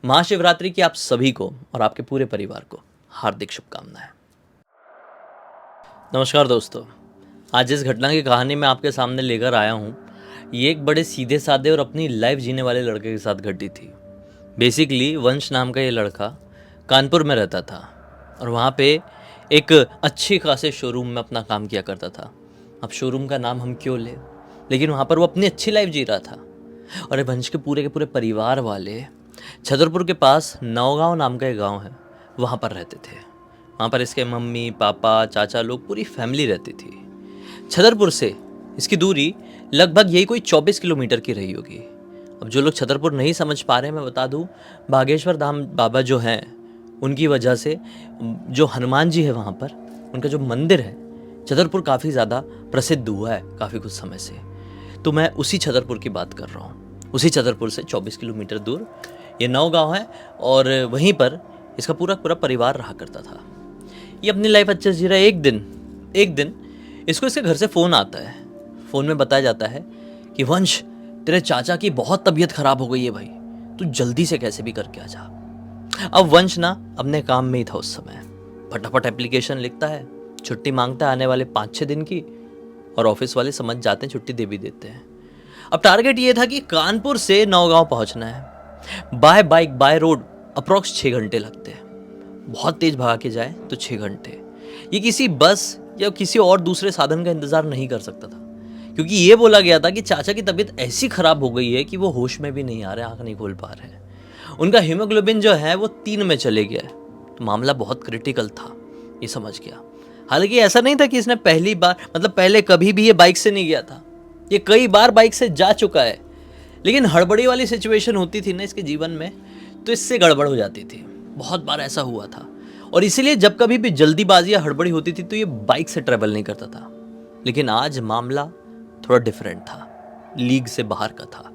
महाशिवरात्रि की आप सभी को और आपके पूरे परिवार को हार्दिक शुभकामनाएं। नमस्कार दोस्तों, आज जिस घटना की कहानी मैं आपके सामने लेकर आया हूँ, ये एक बड़े सीधे साधे और अपनी लाइफ जीने वाले लड़के के साथ घटी थी। बेसिकली वंश नाम का ये लड़का कानपुर में रहता था और वहाँ पे एक अच्छी खासे शोरूम में अपना काम किया करता था। अब शोरूम का नाम हम क्यों ले, लेकिन वहाँ पर वो अपनी अच्छी लाइफ जी रहा था। और वंश के पूरे परिवार वाले छतरपुर के पास नौगांव नाम का एक गांव है, वहाँ पर रहते थे। वहाँ पर इसके मम्मी पापा चाचा लोग पूरी फैमिली रहती थी। छतरपुर से इसकी दूरी लगभग यही कोई 24 किलोमीटर की रही होगी। अब जो लोग छतरपुर नहीं समझ पा रहे हैं, मैं बता दूं, बागेश्वर धाम बाबा जो हैं उनकी वजह से जो हनुमान जी है वहाँ पर, उनका जो मंदिर है छतरपुर काफ़ी ज़्यादा प्रसिद्ध हुआ है काफ़ी कुछ समय से। तो मैं उसी छतरपुर की बात कर रहा हूँ। उसी छतरपुर से 24 किलोमीटर दूर ये नौगांव है और वहीं पर इसका पूरा परिवार रहा करता था। ये अपनी लाइफ अच्छे से जी रहा है। एक दिन इसको इसके घर से फ़ोन आता है। फ़ोन में बताया जाता है कि वंश, तेरे चाचा की बहुत तबीयत ख़राब हो गई है भाई, तू जल्दी से कैसे भी करके आ जा। अब वंश ना अपने काम में ही था उस समय। फटाफट एप्लीकेशन लिखता है, छुट्टी मांगता है आने वाले 5-6 दिन की, और ऑफिस वाले समझ जाते हैं, छुट्टी दे भी देते हैं। अब टारगेट ये था कि कानपुर से नौगांव पहुंचना है। By bike by road approx 6 घंटे लगते हैं। बहुत तेज भगा के जाए तो 6 घंटे। ये किसी बस या किसी और दूसरे साधन का इंतजार नहीं कर सकता था, क्योंकि ये बोला गया था कि चाचा की तबीयत ऐसी खराब हो गई है कि वो होश में भी नहीं आ रहे, आंख नहीं खोल पा रहे हैं। उनका हीमोग्लोबिन जो है वो 3 में चले गया है। तो मामला बहुत क्रिटिकल था, ये समझ गया। हालांकि ऐसा नहीं था कि इसने पहली बार, मतलब पहले कभी भी ये बाइक से नहीं गया था, ये कई बार बाइक से जा चुका है। लेकिन हड़बड़ी वाली सिचुएशन होती थी ना इसके जीवन में, तो इससे गड़बड़ हो जाती थी। बहुत बार ऐसा हुआ था और इसीलिए जब कभी भी जल्दीबाजी या हड़बड़ी होती थी तो ये बाइक से ट्रैवल नहीं करता था। लेकिन आज मामला थोड़ा डिफरेंट था, लीग से बाहर का था,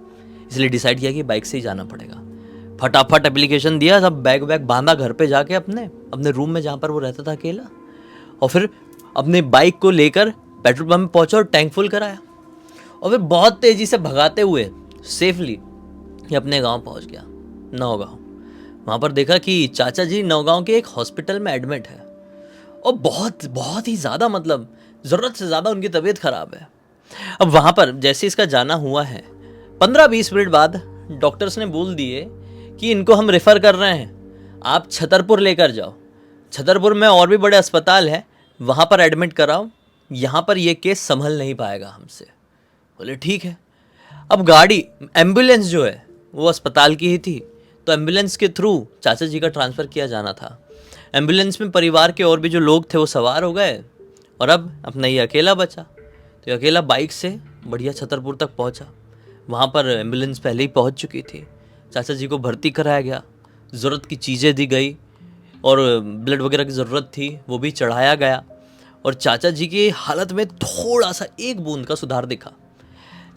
इसलिए डिसाइड किया कि बाइक से ही जाना पड़ेगा। फटाफट एप्लीकेशन दिया, सब बैग बांधा घर पे जाके अपने रूम में जहाँ पर वो रहता था अकेला, और फिर अपने बाइक को लेकर पेट्रोल पंप पहुंचा और टैंक फुल कराया, और फिर बहुत तेजी से भगाते हुए सेफली ये अपने गांव पहुंच गया, नौगांव। वहाँ पर देखा कि चाचा जी नौगांव के एक हॉस्पिटल में एडमिट है और बहुत ही ज़्यादा, मतलब ज़रूरत से ज़्यादा उनकी तबीयत ख़राब है। अब वहाँ पर जैसे इसका जाना हुआ है, 15-20 मिनट बाद डॉक्टर्स ने बोल दिए कि इनको हम रेफ़र कर रहे हैं, आप छतरपुर लेकर जाओ। छतरपुर में और भी बड़े अस्पताल हैं, वहाँ पर एडमिट कराओ, यहाँ पर ये केस संभल नहीं पाएगा हमसे। बोले ठीक है। अब गाड़ी, एम्बुलेंस जो है वो अस्पताल की ही थी, तो एम्बुलेंस के थ्रू चाचा जी का ट्रांसफ़र किया जाना था। एम्बुलेंस में परिवार के और भी जो लोग थे वो सवार हो गए और अब अपना ये अकेला बचा। तो ये अकेला बाइक से बढ़िया छतरपुर तक पहुंचा। वहाँ पर एम्बुलेंस पहले ही पहुंच चुकी थी। चाचा जी को भर्ती कराया गया, ज़रूरत की चीज़ें दी गई और ब्लड वगैरह की ज़रूरत थी वो भी चढ़ाया गया, और चाचा जी की हालत में थोड़ा सा एक बूंद का सुधार दिखा।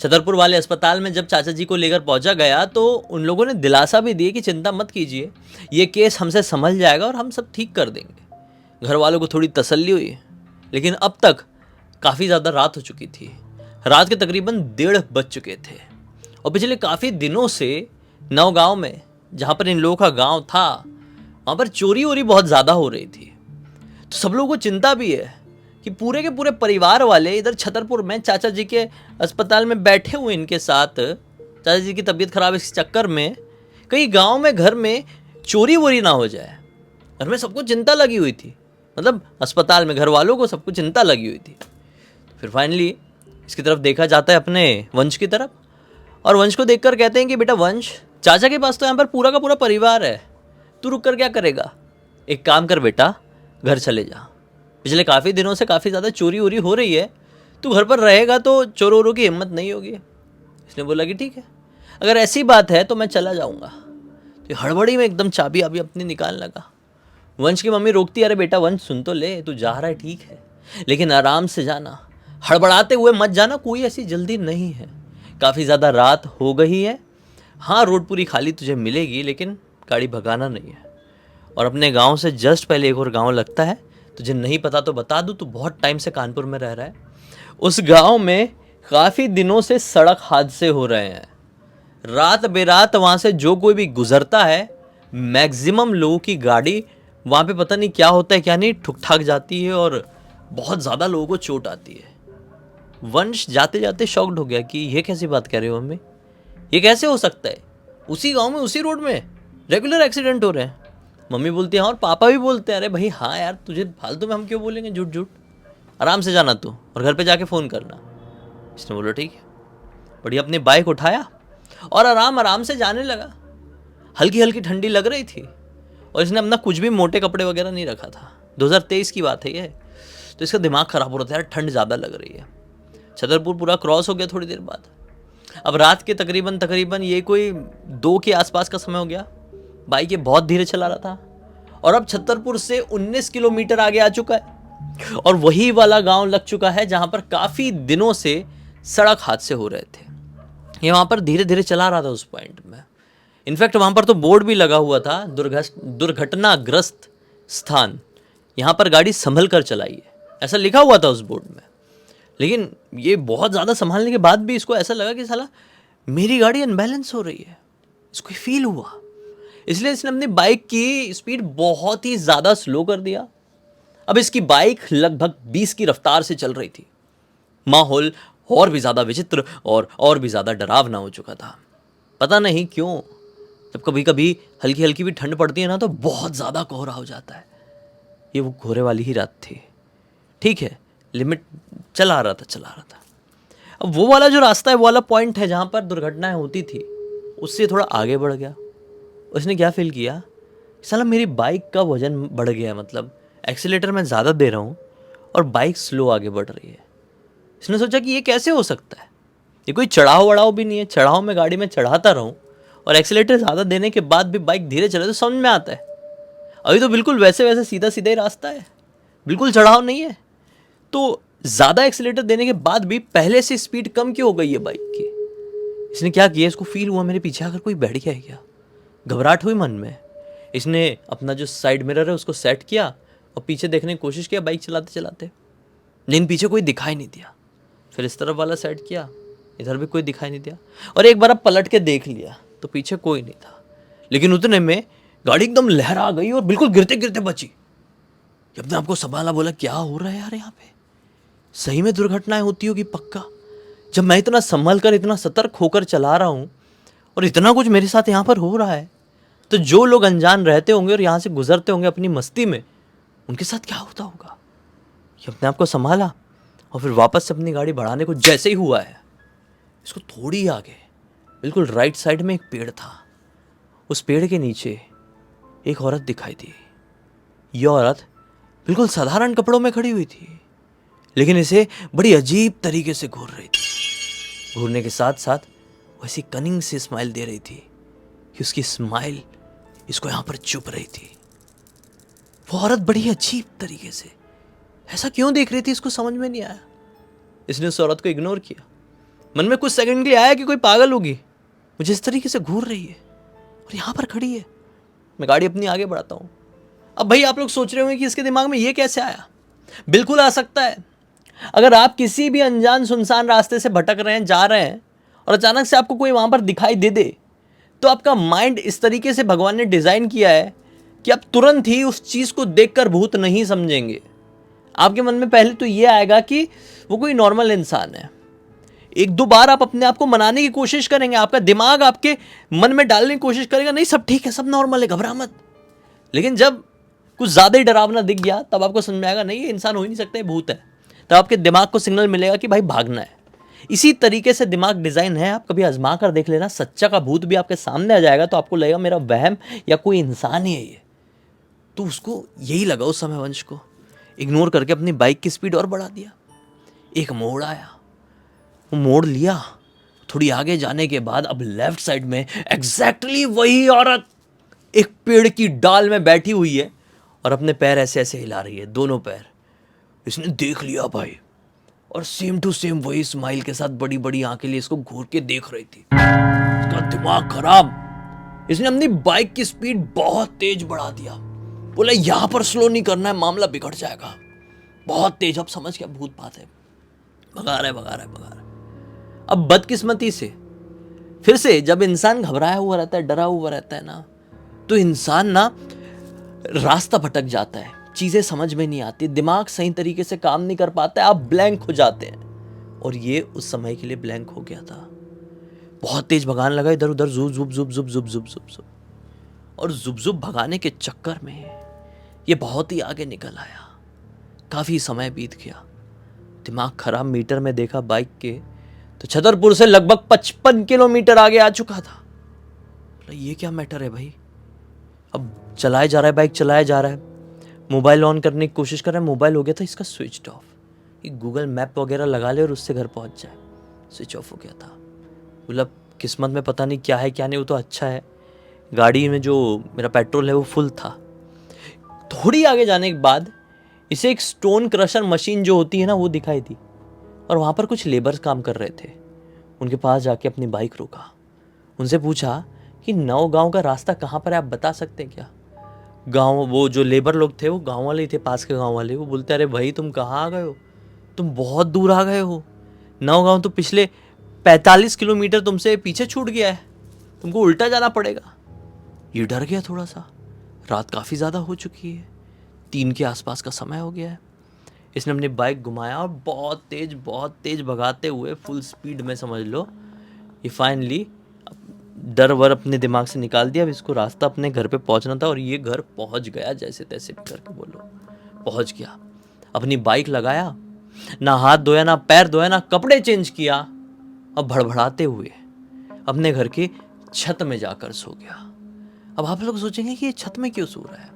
छतरपुर वाले अस्पताल में जब चाचा जी को लेकर पहुंचा गया तो उन लोगों ने दिलासा भी दिया कि चिंता मत कीजिए, ये केस हमसे संभल जाएगा और हम सब ठीक कर देंगे। घर वालों को थोड़ी तसल्ली हुई, लेकिन अब तक काफ़ी ज़्यादा रात हो चुकी थी। रात के तकरीबन 1:30 बज चुके थे और पिछले काफ़ी दिनों से नौगांव में, जहाँ पर इन लोगों का गाँव था, वहाँ पर चोरी वोरी बहुत ज़्यादा हो रही थी। तो सब लोगों को चिंता भी है कि पूरे के पूरे परिवार वाले इधर छतरपुर में चाचा जी के अस्पताल में बैठे हुए इनके साथ, चाचा जी की तबीयत खराब इस चक्कर में कहीं गांव में घर में चोरी वोरी ना हो जाए। घर में सबको चिंता लगी हुई थी, मतलब अस्पताल में घर वालों को सबको चिंता लगी हुई थी। फिर फाइनली इसकी तरफ देखा जाता है, अपने वंश की तरफ, और वंश को देखकर कहते हैं कि बेटा वंश, चाचा के पास तो यहाँ पर पूरा का पूरा परिवार है, तू रुक कर क्या करेगा? एक काम कर बेटा, घर चले जा। पिछले काफ़ी दिनों से काफ़ी ज़्यादा चोरी वोरी हो रही है, तू घर पर रहेगा तो चोरों वोरों की हिम्मत नहीं होगी। इसने बोला कि ठीक है, अगर ऐसी बात है तो मैं चला जाऊँगा। तो हड़बड़ी में एकदम चाबी अभी अपनी निकालने लगा। वंश की मम्मी रोकती, अरे बेटा वंश सुन तो ले, तू जा रहा है ठीक है, लेकिन आराम से जाना, हड़बड़ाते हुए मत जाना, कोई ऐसी जल्दी नहीं है, काफ़ी ज़्यादा रात हो गई है। हाँ, रोड पूरी खाली तुझे मिलेगी, लेकिन गाड़ी भगाना नहीं है। और अपने गांव से जस्ट पहले एक और गांव लगता है, तुझे नहीं पता तो बता दूं, तू बहुत टाइम से कानपुर में रह रहा है। उस गांव में काफ़ी दिनों से सड़क हादसे हो रहे हैं। रात बेरात वहाँ से जो कोई भी गुजरता है मैक्सिमम लोगों की गाड़ी वहाँ पे पता नहीं क्या होता है क्या नहीं, ठुक ठाक जाती है और बहुत ज़्यादा लोगों को चोट आती है। वंश जाते जाते शॉक्ड हो गया कि ये कैसी बात कह रहे हो मम्मी, ये कैसे हो सकता है, उसी गांव में उसी रोड में रेगुलर एक्सीडेंट हो रहे हैं। मम्मी बोलती है हाँ, और पापा भी बोलते हैं अरे भाई हाँ यार, तुझे फालतू में हम क्यों बोलेंगे झूठ झूठ, आराम से जाना तू और घर पे जाके फ़ोन करना। इसने बोला ठीक है। बढ़िया अपनी बाइक उठाया और आराम आराम से जाने लगा। हल्की हल्की ठंडी लग रही थी और इसने अपना कुछ भी मोटे कपड़े वगैरह नहीं रखा था। 2023 की बात है ये। तो इसका दिमाग ख़राब हो रहा था यार, ठंड ज़्यादा लग रही है। छतरपुर पूरा क्रॉस हो गया थोड़ी देर बाद। अब रात के तकरीबन तकरीबन ये कोई 2 के आसपास का समय हो गया। बाइक ये बहुत धीरे चला रहा था और अब छतरपुर से 19 किलोमीटर आगे आ चुका है और वही वाला गांव लग चुका है जहां पर काफ़ी दिनों से सड़क हादसे हो रहे थे। ये वहां पर धीरे धीरे चला रहा था उस पॉइंट में। इनफैक्ट वहां पर तो बोर्ड भी लगा हुआ था, दुर्घटनाग्रस्त स्थान, यहाँ पर गाड़ी संभल कर चलाइए, ऐसा लिखा हुआ था उस बोर्ड में। लेकिन ये बहुत ज़्यादा संभालने के बाद भी इसको ऐसा लगा कि साला मेरी गाड़ी अनबैलेंस हो रही है, इसको फील हुआ। इसलिए इसने अपनी बाइक की स्पीड बहुत ही ज़्यादा स्लो कर दिया। अब इसकी बाइक लगभग 20 की रफ्तार से चल रही थी। माहौल और भी ज़्यादा विचित्र और भी ज़्यादा डरावना हो चुका था। पता नहीं क्यों जब कभी कभी हल्की हल्की भी ठंड पड़ती है ना तो बहुत ज़्यादा कोहरा हो जाता है। ये वो कोहरे वाली ही रात थी। ठीक है, लिमिट चला रहा था। अब वो वाला जो रास्ता है, वो वाला पॉइंट है जहाँ पर दुर्घटनाएं होती थी, उससे थोड़ा आगे बढ़ गया। उसने क्या फील किया, साला मेरी बाइक का वजन बढ़ गया है, मतलब एक्सीलेटर मैं ज़्यादा दे रहा हूँ और बाइक स्लो आगे बढ़ रही है। इसने सोचा कि ये कैसे हो सकता है, ये कोई चढ़ाव वढ़ाव भी नहीं है, चढ़ाव में गाड़ी में चढ़ाता रहूँ और एक्सीलेटर ज़्यादा देने के बाद भी बाइक धीरे चले तो समझ में आता है। अभी तो बिल्कुल वैसे वैसे सीधा सीधा ही रास्ता है, बिल्कुल चढ़ाव नहीं है, तो ज़्यादा एक्सीलेटर देने के बाद भी पहले से स्पीड कम क्यों हो गई है बाइक की। इसने क्या किया, इसको फील हुआ मेरे पीछे आकर कोई बैठ गया है क्या। घबराहट हुई मन में। इसने अपना जो साइड मिरर है उसको सेट किया और पीछे देखने की कोशिश किया बाइक चलाते चलाते, लेकिन पीछे कोई दिखाई नहीं दिया। फिर इस तरफ वाला सेट किया, इधर भी कोई दिखाई नहीं दिया, और एक बार अब पलट के देख लिया तो पीछे कोई नहीं था। लेकिन उतने में गाड़ी एकदम लहरा गई और बिल्कुल गिरते गिरते बची। अपने आपको संभाला, बोला क्या हो रहा है यार, यहाँ पे सही में दुर्घटनाएं होती होगी पक्का। जब मैं इतना संभल कर इतना सतर्क होकर चला रहा हूँ और इतना कुछ मेरे साथ यहाँ पर हो रहा है, तो जो लोग अनजान रहते होंगे और यहाँ से गुजरते होंगे अपनी मस्ती में, उनके साथ क्या होता होगा। ये अपने आप को संभाला और फिर वापस से अपनी गाड़ी बढ़ाने को जैसे ही हुआ है, इसको थोड़ी आगे बिल्कुल राइट साइड में एक पेड़ था। उस पेड़ के नीचे एक औरत दिखाई दी। ये औरत बिल्कुल साधारण कपड़ों में खड़ी हुई थी, लेकिन इसे बड़ी अजीब तरीके से घूर रही थी। घूरने के साथ साथ वैसी कनिंग से स्माइल दे रही थी कि उसकी स्माइल इसको यहाँ पर चुप रही थी। वो औरत बड़ी अजीब तरीके से ऐसा क्यों देख रही थी, इसको समझ में नहीं आया। इसने उस औरत को इग्नोर किया। मन में कुछ सेकंड के लिए आया कि कोई पागल होगी, मुझे इस तरीके से घूर रही है और यहाँ पर खड़ी है। मैं गाड़ी अपनी आगे बढ़ाता हूँ। अब भाई आप लोग सोच रहे होंगे कि इसके दिमाग में ये कैसे आया। बिल्कुल आ सकता है। अगर आप किसी भी अनजान सुनसान रास्ते से भटक रहे हैं, जा रहे हैं, और अचानक से आपको कोई वहाँ पर दिखाई दे दे, तो आपका माइंड इस तरीके से भगवान ने डिज़ाइन किया है कि आप तुरंत ही उस चीज़ को देखकर भूत नहीं समझेंगे। आपके मन में पहले तो ये आएगा कि वो कोई नॉर्मल इंसान है। एक दो बार आप अपने आप को मनाने की कोशिश करेंगे, आपका दिमाग आपके मन में डालने की कोशिश करेगा, नहीं सब ठीक है, सब नॉर्मल है, घबरा मत। लेकिन जब कुछ ज़्यादा ही डरावना दिख गया, तब आपको समझ में आएगा नहीं ये इंसान हो ही नहीं सकता, ये भूत है। तब आपके दिमाग को सिग्नल मिलेगा कि भाई भागना है। इसी तरीके से दिमाग डिज़ाइन है। आप कभी आजमा कर देख लेना, सच्चा का भूत भी आपके सामने आ जाएगा तो आपको लगेगा मेरा वहम या कोई इंसान ही है ये। तो उसको यही लगा उस समय, वंश को इग्नोर करके अपनी बाइक की स्पीड और बढ़ा दिया। एक मोड़ आया, वो मोड़ लिया। थोड़ी आगे जाने के बाद अब लेफ्ट साइड में एग्जैक्टली वही औरत एक पेड़ की डाल में बैठी हुई है और अपने पैर ऐसे ऐसे हिला रही है, दोनों पैर। इसने देख लिया भाई, और सेम टू सेम वही स्माइल के साथ बड़ी बड़ी आंखें लिए इसको घूर के देख रही थी। इसका दिमाग खराब। इसने अपनी बाइक की स्पीड बहुत तेज बढ़ा दिया। बोला यहां पर स्लो नहीं करना है, मामला बिगड़ जाएगा। बहुत तेज। अब समझ गया भूत बात है, भगा रहा है। अब बदकिस्मती से फिर से जब इंसान घबराया हुआ रहता है, डरा हुआ रहता है ना, तो इंसान ना रास्ता भटक जाता है, चीज़ें समझ में नहीं आती, दिमाग सही तरीके से काम नहीं कर पाता है, आप ब्लैंक हो जाते हैं। और ये उस समय के लिए ब्लैंक हो गया था। बहुत तेज भगाने लगा इधर उधर, जुब जुब जुब जुब जुब जुब जुब जुब, और जुब जुब भगाने के चक्कर में ये बहुत ही आगे निकल आया। काफ़ी समय बीत गया, दिमाग खराब, मीटर में देखा बाइक के तो छतरपुर से लगभग 55 किलोमीटर आगे आ चुका था। ये क्या मैटर है भाई, अब चलाया जा रहा है, बाइक चलाया जा रहा है, मोबाइल ऑन करने की कोशिश कर रहा है, मोबाइल हो गया था इसका स्विच ऑफ। ये गूगल मैप वगैरह लगा ले और उससे घर पहुंच जाए, स्विच ऑफ हो गया था। मतलब किस्मत में पता नहीं क्या है क्या नहीं, वो तो अच्छा है गाड़ी में जो मेरा पेट्रोल है वो फुल था। थोड़ी आगे जाने के बाद इसे एक स्टोन क्रशर मशीन जो होती है ना वो दिखाई दी, और वहाँ पर कुछ लेबर्स काम कर रहे थे। उनके पास जाके अपनी बाइक रोका, उनसे पूछा कि नौ गांव का रास्ता कहाँ पर है, आप बता सकते हैं क्या? गांव, वो जो लेबर लोग थे वो गांव वाले ही थे, पास के गांव वाले। वो बोलते अरे भाई तुम कहाँ आ गए हो, तुम बहुत दूर आ गए हो, नौ गांव तो पिछले 45 किलोमीटर तुमसे पीछे छूट गया है, तुमको उल्टा जाना पड़ेगा। ये डर गया थोड़ा सा, रात काफ़ी ज़्यादा हो चुकी है, 3 के आसपास का समय हो गया है। इसने अपनी बाइक घुमाया और बहुत तेज भगाते हुए फुल स्पीड में, समझ लो, ये फाइनली डर वर अपने दिमाग से निकाल दिया। अब इसको रास्ता अपने घर पे पहुंचना था, और ये घर पहुंच गया, जैसे तैसे करके बोलो पहुंच गया। अपनी बाइक लगाया, ना हाथ धोया, ना पैर धोया, ना कपड़े चेंज किया, अब भड़भड़ाते हुए अपने घर की छत में जाकर सो गया। अब आप लोग सोचेंगे कि ये छत में क्यों सो रहा है?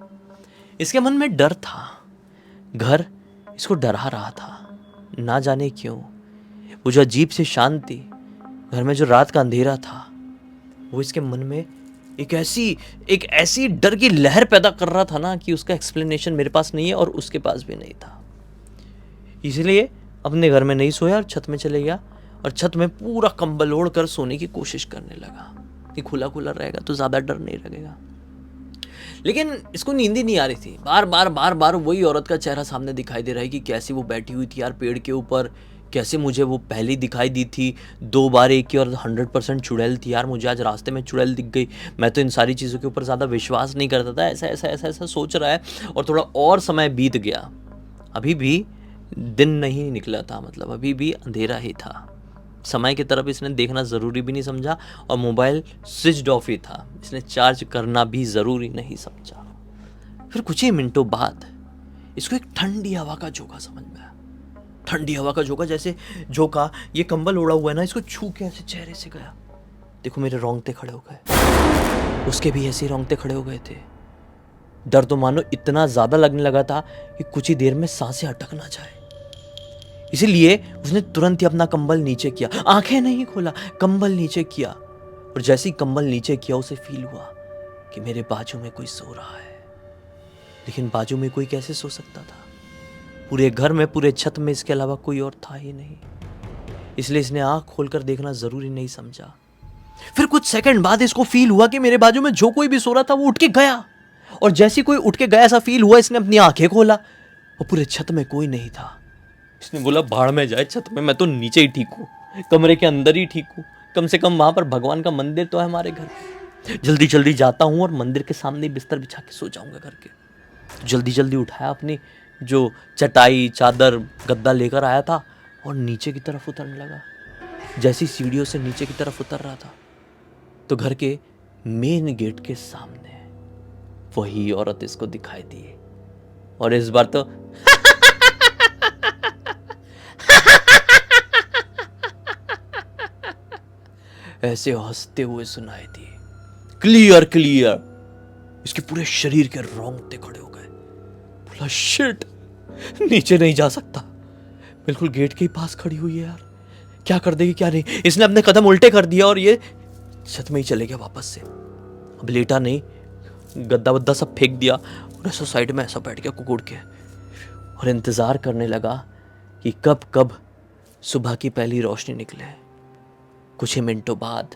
इसके मन में डर था, घर इसको डरा रहा था, ना जाने क्यों। वो जो अजीब सी शांति, घर में जो रात का अंधेरा था, वो इसके मन में एक ऐसी डर की लहर पैदा कर रहा था ना कि उसका एक्सप्लेनेशन मेरे पास नहीं है और उसके पास भी नहीं था। इसलिए अपने घर में नहीं सोया और छत में चले गया, और छत में पूरा कंबल ओढ़ कर सोने की कोशिश करने लगा कि खुला खुला रहेगा तो ज़्यादा डर नहीं लगेगा। लेकिन इसको नींद ही नहीं आ रही थी, बार बार वही औरत का चेहरा सामने दिखाई दे रहा है कि कैसी वो बैठी हुई थी यार पेड़ के ऊपर, कैसे मुझे वो पहले दिखाई दी थी 2 बार, एक ही, और 100% चुड़ैल थी यार, मुझे आज रास्ते में चुड़ैल दिख गई। मैं तो इन सारी चीज़ों के ऊपर ज़्यादा विश्वास नहीं करता था। ऐसा सोच रहा है, और थोड़ा और समय बीत गया, अभी भी दिन नहीं निकला था, मतलब अभी भी अंधेरा ही था। समय की तरफ इसने देखना ज़रूरी भी नहीं समझा, और मोबाइल स्विच ऑफ ही था, इसने चार्ज करना भी ज़रूरी नहीं समझा। फिर कुछ ही मिनटों बाद इसको एक ठंडी हवा का झोंका समझ में आया। ठंडी हवा का झोंका, जैसे झोंका, ये कंबल ओढ़ा हुआ है ना, इसको छू के ऐसे चेहरे से गया। देखो मेरे रोंगटे खड़े हो गए, उसके भी ऐसे रोंगटे खड़े हो गए थे। डर तो मानो इतना ज़्यादा लगने लगा था कि कुछ ही देर में सांसें अटक ना जाए। इसीलिए उसने तुरंत ही अपना कंबल नीचे किया, आंखें नहीं खोला, कंबल नीचे किया, और जैसे ही कंबल नीचे किया उसे फील हुआ कि मेरे बाजू में कोई सो रहा है। लेकिन बाजू में कोई कैसे सो सकता था? पूरे घर में, पूरे छत में इसके अलावा कोई और था ही नहीं। इसलिए इसने आंख खोलकर देखना जरूरी नहीं समझा। फिर कुछ सेकंड बाद इसको फील हुआ कि मेरे बाजू में जो कोई भी सो रहा था वो उठ के गया, और जैसे कोई उठ के गया ऐसा फील हुआ, इसने अपनी आंखें खोला और पूरे छत में कोई नहीं था। इसने बोला भाड़ में जाए छत में, मैं तो नीचे ही ठीक हूँ, कमरे के अंदर ही ठीक हूँ, कम से कम वहां पर भगवान का मंदिर तो है हमारे घर। जल्दी जल्दी जाता हूँ और मंदिर के सामने बिस्तर बिछा के सो जाऊंगा करके। जल्दी जल्दी उठाया अपनी जो चटाई, चादर, गद्दा लेकर आया था और नीचे की तरफ उतरने लगा। जैसी सीढ़ियों से नीचे की तरफ उतर रहा था तो घर के मेन गेट के सामने वही औरत इसको दिखाई दी, और इस बार तो ऐसे हंसते हुए सुनाई दी, क्लियर क्लियर। इसके पूरे शरीर के रोंगटे खड़े हो गए। बोला शिट, नीचे नहीं जा सकता, बिल्कुल गेट के ही पास खड़ी हुई है यार, क्या कर देगी क्या नहीं। इसने अपने कदम उल्टे कर दिया और ये छत में ही चले गया वापस से। अब लेटा नहीं, गद्दा वद्दा सब फेंक दिया और ऐसा साइड में ऐसा बैठ गया कुकुड़ के, और इंतजार करने लगा कि कब कब सुबह की पहली रोशनी निकले। कुछ ही मिनटों बाद,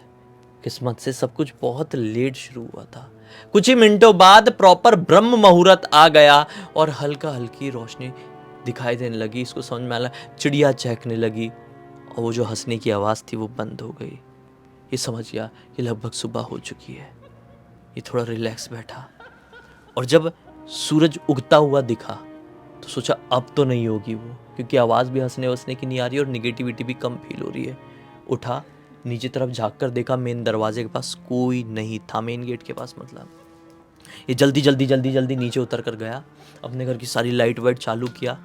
किस्मत से सब कुछ बहुत लेट शुरू हुआ था, कुछ ही मिनटों बाद प्रॉपर ब्रह्म मुहूर्त आ गया और हल्का हल्की रोशनी दिखाई देने लगी। इसको समझ में आया, चिड़िया चहकने लगी और वो जो हंसने की आवाज़ थी वो बंद हो गई। ये समझ गया कि लगभग सुबह हो चुकी है। ये थोड़ा रिलैक्स बैठा और जब सूरज उगता हुआ दिखा तो सोचा अब तो नहीं होगी वो, क्योंकि आवाज़ भी हंसने वसने की नहीं आ रही और निगेटिविटी भी कम फील हो रही है। उठा, नीचे तरफ झाँक कर देखा, मेन दरवाजे के पास कोई नहीं था, मेन गेट के पास मतलब। ये जल्दी जल्दी जल्दी जल्दी नीचे उतर कर गया, अपने घर की सारी लाइट वाइट चालू किया।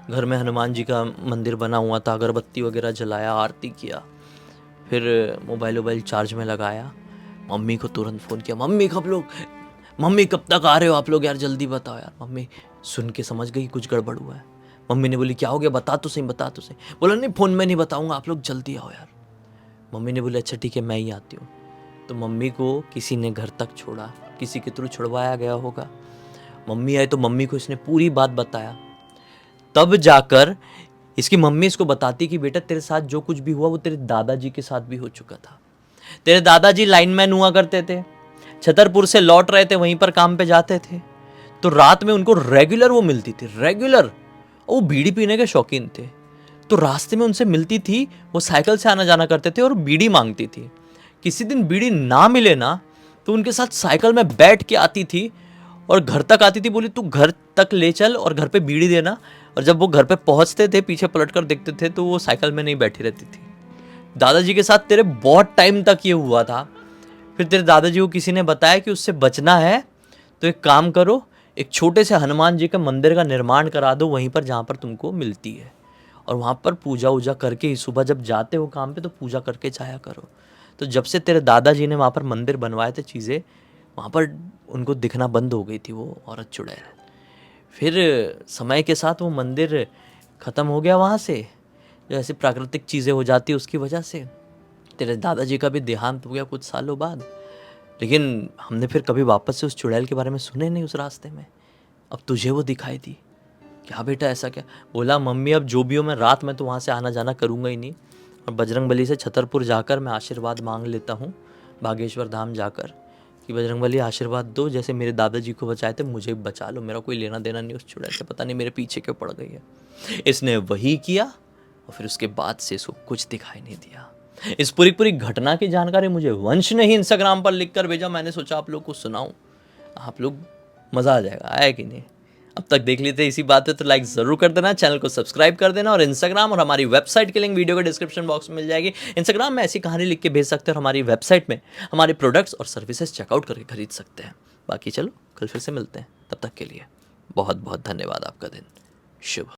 घर में हनुमान जी का मंदिर बना हुआ था, अगरबत्ती वगैरह जलाया, आरती किया, फिर मोबाइल वोबाइल चार्ज में लगाया। मम्मी को तुरंत फ़ोन किया, मम्मी कब तक आ रहे हो आप लोग यार, जल्दी बताओ यार। मम्मी सुन के समझ गई कुछ गड़बड़ हुआ है। मम्मी ने बोली क्या हो गया, बता तो सही। बोला नहीं फ़ोन में नहीं बताऊंगा, आप लोग जल्दी आओ यार। मम्मी ने बोली अच्छा ठीक है मैं ही आती हूँ। तो मम्मी को किसी ने घर तक छोड़ा, किसी के थ्रू छुड़वाया गया होगा। मम्मी आई तो मम्मी को इसने पूरी बात बताया। तब जाकर इसकी मम्मी इसको बताती कि बेटा तेरे साथ जो कुछ भी हुआ वो तेरे दादाजी के साथ भी हो चुका था। तेरे दादाजी लाइनमैन हुआ करते थे, छतरपुर से लौट रहे थे, वहीं पर काम पे जाते थे, तो रात में उनको रेगुलर वो मिलती थी, रेगुलर। वो बीड़ी पीने के शौकीन थे, तो रास्ते में उनसे मिलती थी, वो साइकिल से आना जाना करते थे और बीड़ी मांगती थी। किसी दिन बीड़ी ना मिले ना तो उनके साथ साइकिल में बैठ के आती थी और घर तक आती थी, बोली तू घर तक ले चल और घर पे बीड़ी देना। और जब वो घर पे पहुंचते थे पीछे पलट कर देखते थे तो वो साइकिल में नहीं बैठी रहती थी। दादाजी के साथ तेरे बहुत टाइम तक ये हुआ था। फिर तेरे दादाजी को किसी ने बताया कि उससे बचना है तो एक काम करो, एक छोटे से हनुमान जी के मंदिर का निर्माण करा दो वहीं पर जहाँ पर तुमको मिलती है, और वहाँ पर पूजा वूजा करके ही सुबह जब जाते हो काम पे तो पूजा करके जाया करो। तो जब से तेरे दादाजी ने वहाँ पर मंदिर बनवाए थे, चीज़ें वहाँ पर उनको दिखना बंद हो गई थी वो औरत चुड़ैल। फिर समय के साथ वो मंदिर ख़त्म हो गया वहाँ से, जो ऐसी प्राकृतिक चीज़ें हो जाती उसकी वजह से। तेरे दादाजी का भी देहांत हो गया कुछ सालों बाद, लेकिन हमने फिर कभी वापस से उस चुड़ैल के बारे में सुने नहीं उस रास्ते में। अब तुझे वो दिखाई दी, क्या बेटा ऐसा क्या? बोला मम्मी अब जो भी हो मैं रात में तो वहाँ से आना जाना करूँगा ही नहीं, और बजरंगबली से छतरपुर जाकर मैं आशीर्वाद मांग लेता हूँ, बागेश्वर धाम जाकर, कि बजरंगबली आशीर्वाद दो, जैसे मेरे दादाजी को बचाए थे मुझे भी बचा लो, मेरा कोई लेना देना नहीं उस चुड़ैल से, पता नहीं मेरे पीछे क्यों पड़ गई है। इसने वही किया और फिर उसके बाद से इसको कुछ दिखाई नहीं दिया। इस पूरी घटना की जानकारी मुझे वंश ने ही इंस्टाग्राम पर लिख कर भेजा, मैंने सोचा आप लोग को सुनाऊं, आप लोग मज़ा आ जाएगा, आया कि नहीं? अब तक देख लेते इसी बात पे तो लाइक ज़रूर कर देना, चैनल को सब्सक्राइब कर देना, और इंस्टाग्राम और हमारी वेबसाइट की लिंक वीडियो के डिस्क्रिप्शन बॉक्स में मिल जाएगी। इंस्टाग्राम में ऐसी कहानी लिख के भेज सकते हैं और हमारी वेबसाइट में हमारे प्रोडक्ट्स और सर्विसेज चेकआउट करके खरीद सकते हैं। बाकी चलो कल फिर से मिलते हैं, तब तक के लिए बहुत बहुत धन्यवाद। आपका दिन शुभ।